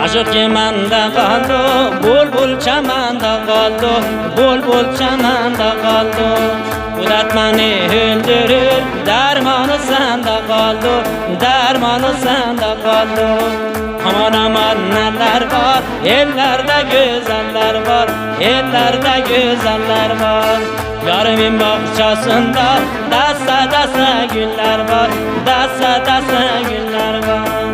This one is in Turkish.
Aşık kemanda qaldı, bulbul çamanda qaldı, bulbul çamanda qaldı. Bu dert beni öldürür, dermanı sende qaldı, dermanı sende qaldı. Aman aman neler var, ellerde güzeller var, ellerde güzeller var. Yarımın bahçesinde deste deste güller var, deste deste güller var.